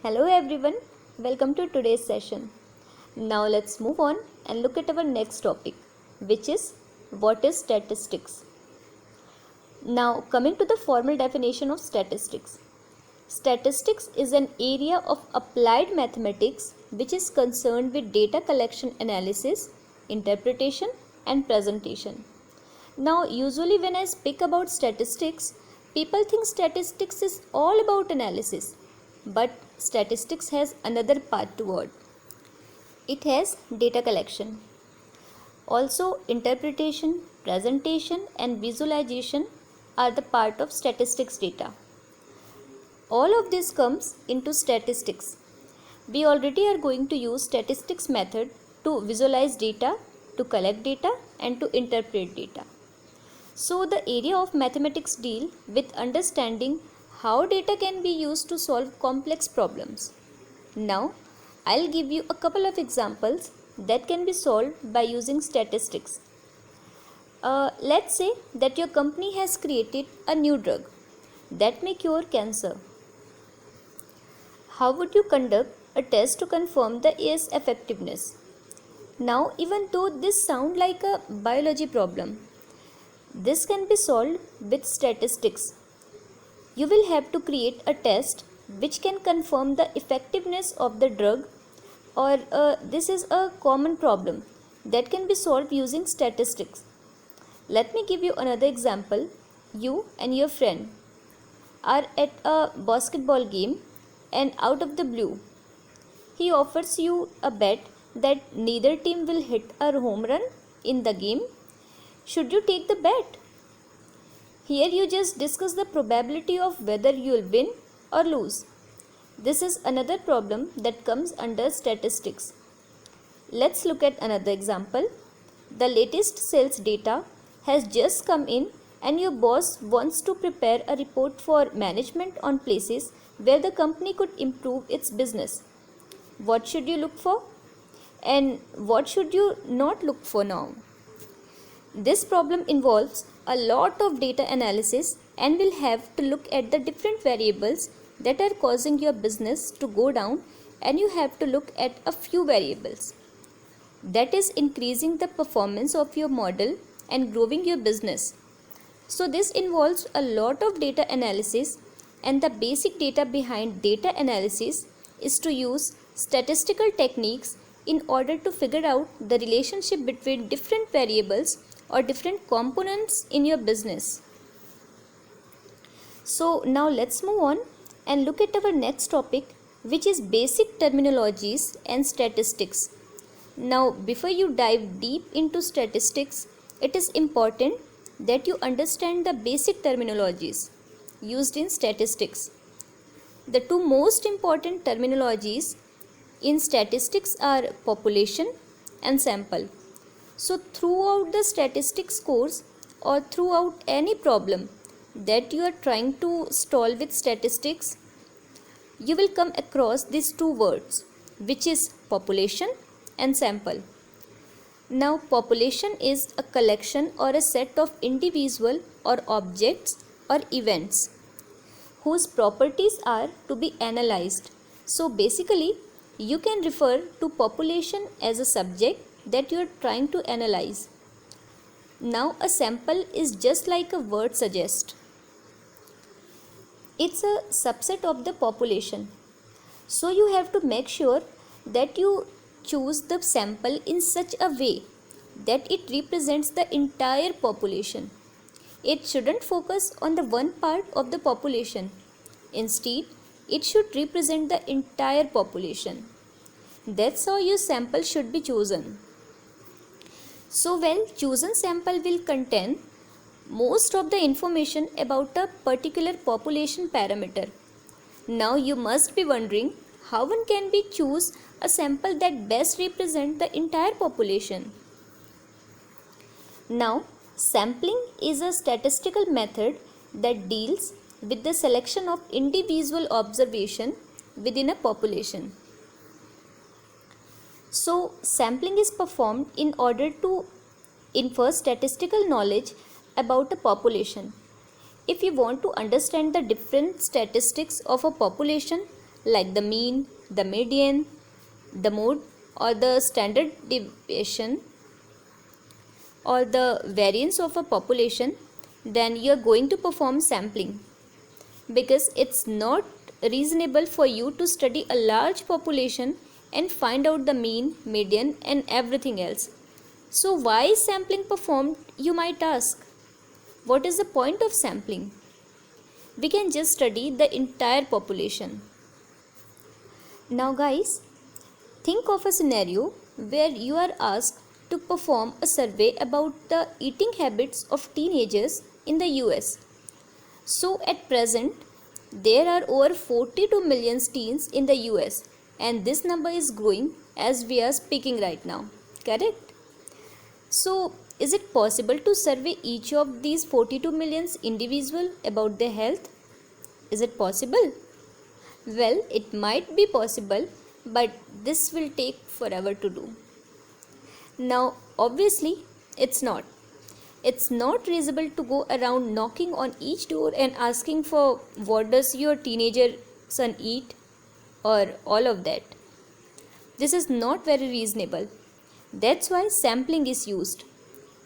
Hello everyone, welcome to today's session. Now let's move on and look at our next topic, which is what is statistics. Now coming to the formal definition of statistics. Statistics is an area of applied mathematics which is concerned with data collection, analysis, interpretation and presentation. Now usually when I speak about statistics, people think statistics is all about analysis. But statistics has another part to it. It has data collection. Also, interpretation, presentation, and visualization are the part of statistics data. All of this comes into statistics. We already are going to use statistics method to visualize data, to collect data, and to interpret data. So, the area of mathematics deal with understanding how data can be used to solve complex problems. Now, I'll give you a couple of examples that can be solved by using statistics. Let's say that your company has created a new drug that may cure cancer. How would you conduct a test to confirm the its effectiveness? Now, even though this sounds like a biology problem, this can be solved with statistics. You will have to create a test which can confirm the effectiveness of the drug, or this is a common problem that can be solved using statistics. Let me give you another example. You and your friend are at a basketball game and out of the blue, he offers you a bet that neither team will hit a home run in the game. Should you take the bet? Here you just discuss the probability of whether you will win or lose. This is another problem that comes under statistics. Let's look at another example. The latest sales data has just come in and your boss wants to prepare a report for management on places where the company could improve its business. What should you look for? And what should you not look for now? This problem involves a lot of data analysis and will have to look at the different variables that are causing your business to go down, and you have to look at a few variables that is increasing the performance of your model and growing your business. So this involves a lot of data analysis, and the basic data behind data analysis is to use statistical techniques in order to figure out the relationship between different variables or different components in your business. So now let's move on and look at our next topic, which is basic terminologies and statistics. Now before you dive deep into statistics, it is important that you understand the basic terminologies used in statistics. The two most important terminologies in statistics are population and sample. So throughout the statistics course or throughout any problem that you are trying to solve with statistics, you will come across these two words, which is population and sample. Now population is a collection or a set of individual or objects or events whose properties are to be analyzed. So basically you can refer to population as a subject that you are trying to analyze. Now a sample is just like a word suggests. It's a subset of the population. So you have to make sure that you choose the sample in such a way that it represents the entire population. It shouldn't focus on the one part of the population. Instead, it should represent the entire population. That's how your sample should be chosen. So chosen sample will contain most of the information about a particular population parameter. Now you must be wondering how one can be choose a sample that best represent the entire population. Now sampling is a statistical method that deals with the selection of individual observation within a population. So sampling is performed in order to infer statistical knowledge about a population. If you want to understand the different statistics of a population, like the mean, the median, the mode, or the standard deviation, or the variance of a population, then you are going to perform sampling, because it's not reasonable for you to study a large population and find out the mean, median, and everything else. So why is sampling performed, you might ask? What is the point of sampling? We can just study the entire population. Now guys, think of a scenario where you are asked to perform a survey about the eating habits of teenagers in the US. So at present, there are over 42 million teens in the US, and this number is growing as we are speaking right now, correct? So is it possible to survey each of these 42 million individuals about their health? Is it possible? Well, it might be possible, but this will take forever to do. Now, obviously, it's not. It's not reasonable to go around knocking on each door and asking for what does your teenager son eat or all of that. This is not very reasonable. That's why sampling is used.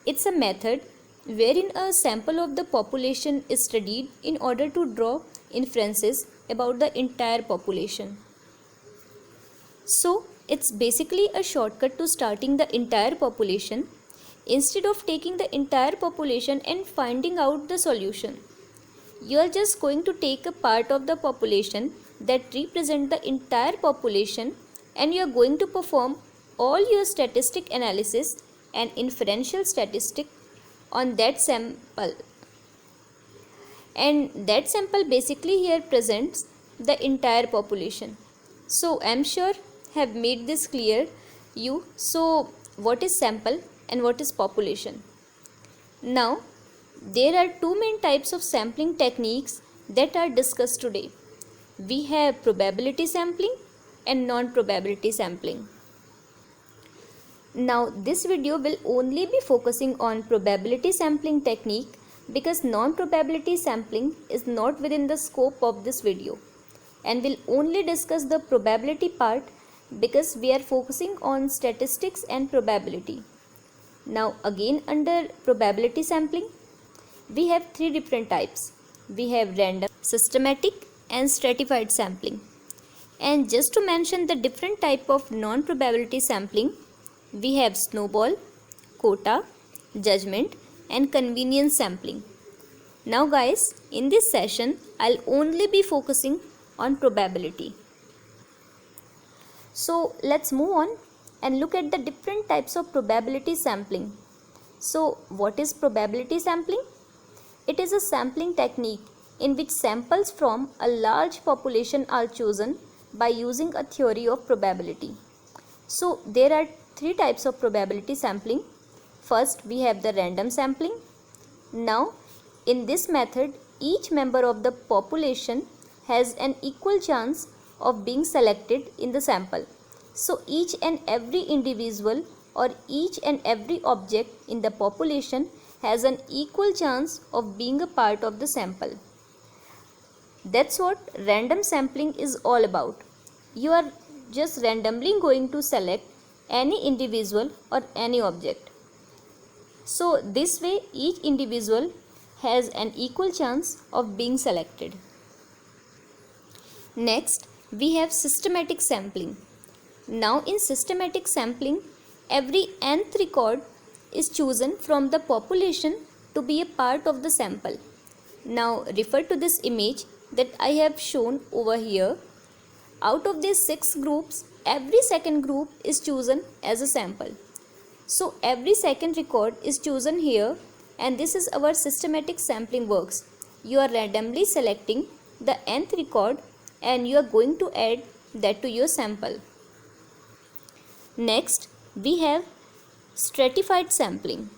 It's a method wherein a sample of the population is studied in order to draw inferences about the entire population. So, it's basically a shortcut to starting the entire population instead of taking the entire population and finding out the solution. You are just going to take a part of the population that represent the entire population, and you are going to perform all your statistic analysis and inferential statistic on that sample. And that sample basically here presents the entire population. So I am sure have made this clear you. So what is sample and what is population? Now there are two main types of sampling techniques that are discussed today. We have probability sampling and non-probability sampling. Now this video will only be focusing on probability sampling technique because non-probability sampling is not within the scope of this video, and will only discuss the probability part because we are focusing on statistics and probability. Now again, under probability sampling we have three different types. We have random, systematic and stratified sampling. And just to mention the different type of non-probability sampling, we have snowball, quota, judgment and convenience sampling. Now guys, in this session I'll only be focusing on probability. So let's move on and look at the different types of probability sampling. So what is probability sampling? It is a sampling technique in which samples from a large population are chosen by using a theory of probability. So there are three types of probability sampling. First we have the random sampling. Now in this method each member of the population has an equal chance of being selected in the sample. So each and every individual or each and every object in the population has an equal chance of being a part of the sample. That's what random sampling is all about. You are just randomly going to select any individual or any object. So this way each individual has an equal chance of being selected. Next we have systematic sampling. Now in systematic sampling, every nth record is chosen from the population to be a part of the sample. Now refer to this image that I have shown over here. Out of these 6 groups, every second group is chosen as a sample. So every second record is chosen here, and this is our systematic sampling works. You are randomly selecting the nth record and you are going to add that to your sample. Next we have stratified sampling.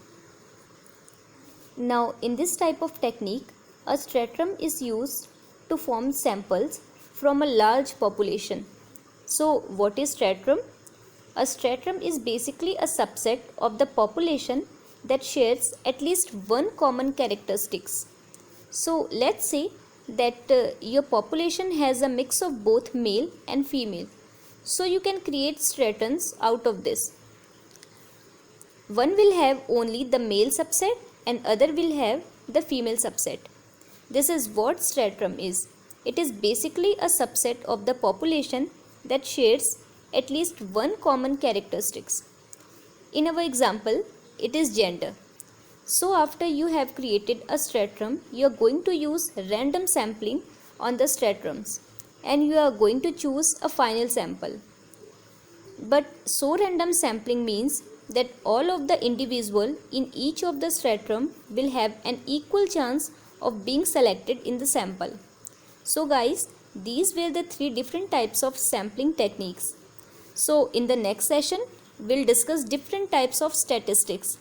Now in this type of technique, a stratum is used to form samples from a large population. So what is stratum? A stratum is basically a subset of the population that shares at least one common characteristics. So let's say that your population has a mix of both male and female. So you can create stratons out of this. One will have only the male subset and other will have the female subset. This is what stratum is. It is basically a subset of the population that shares at least one common characteristics. In our example, it is gender. So after you have created a stratum, you are going to use random sampling on the stratums and you are going to choose a final sample. But so random sampling means that all of the individual in each of the stratum will have an equal chance of being selected in the sample. So guys, these were the 3 different types of sampling techniques. So in the next session, we'll discuss different types of statistics.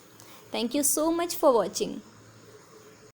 Thank you so much for watching.